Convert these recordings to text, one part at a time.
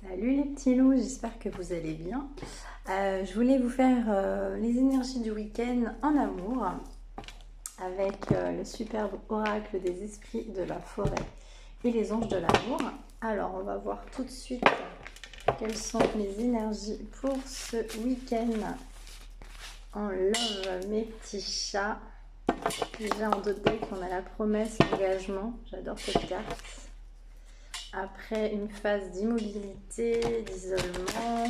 Salut les petits loups, j'espère que vous allez bien. Je voulais vous faire les énergies du week-end en amour avec le superbe oracle des esprits de la forêt et les anges de l'amour. Alors on va voir tout de suite quelles sont les énergies pour ce week-end en love mes petits chats. Déjà en dos de deck on a la promesse, l'engagement, j'adore cette carte. Après une phase d'immobilité, d'isolement.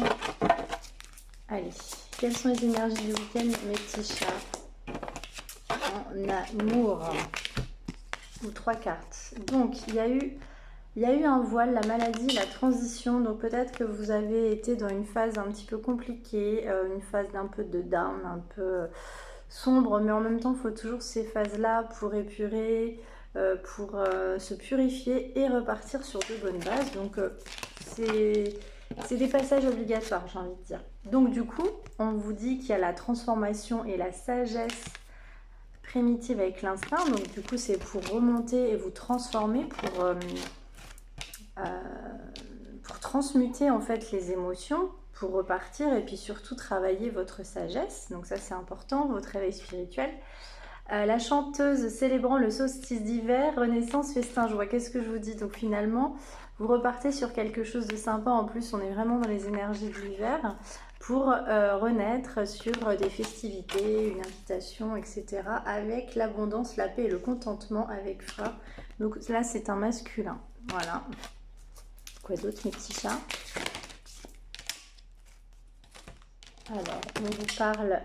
Allez, quelles sont les énergies du week-end, mes petits chats? En amour. Ou 3 cartes. Donc, il y a eu un voile, la maladie, la transition. Donc, peut-être que vous avez été dans une phase un petit peu compliquée, une phase d'un peu de down, un peu sombre. Mais en même temps, il faut toujours ces phases-là pour épurer, pour se purifier et repartir sur de bonnes bases. Donc c'est des passages obligatoires, j'ai envie de dire. Donc du coup, on vous dit qu'il y a la transformation et la sagesse primitive avec l'instinct. Donc du coup, c'est pour remonter et vous transformer, pour transmuter en fait les émotions, pour repartir et puis surtout travailler votre sagesse. Donc ça, c'est important, votre réveil spirituel. La chanteuse célébrant le solstice d'hiver, renaissance, festin, joie. Qu'est-ce que je vous dis? Donc finalement, vous repartez sur quelque chose de sympa. En plus, on est vraiment dans les énergies de l'hiver pour renaître sur des festivités, une invitation, etc. avec l'abondance, la paix et le contentement avec Fra. Donc là, c'est un masculin. Voilà. Quoi d'autre, mes petits chats? Alors, on vous parle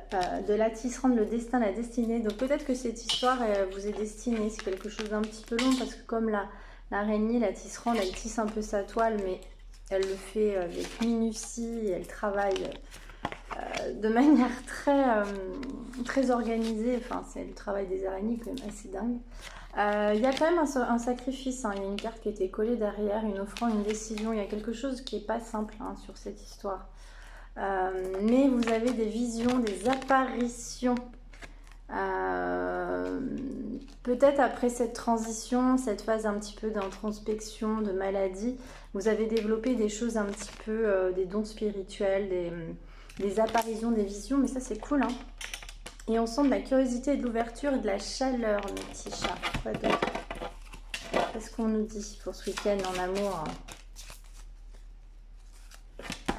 de la tisserande, le destin, la destinée. Donc peut-être que cette histoire vous est destinée. C'est quelque chose d'un petit peu long parce que comme l'araignée, la tisserande, elle tisse un peu sa toile, mais elle le fait avec minutie. Elle travaille de manière très organisée. Enfin, c'est le travail des araignées quand même assez dingue. Il y a quand même un sacrifice. Il y a une carte qui était collée derrière, une offrant une décision. Il y a quelque chose qui n'est pas simple sur cette histoire. Mais vous avez des visions, des apparitions. Peut-être après cette transition, cette phase un petit peu d'introspection, de maladie, vous avez développé des choses un petit peu, des dons spirituels, des apparitions, des visions, mais ça c'est cool. Et on sent de la curiosité, de l'ouverture et de la chaleur, mes petits chats. Quoi d'autre? Qu'est-ce qu'on nous dit pour ce week-end en amour?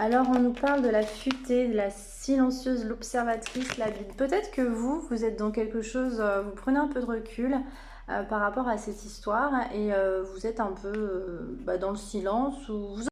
Alors, on nous parle de la futée, de la silencieuse, l'observatrice, la vide. Peut-être que vous êtes dans quelque chose, vous prenez un peu de recul par rapport à cette histoire et vous êtes un peu dans le silence ou vous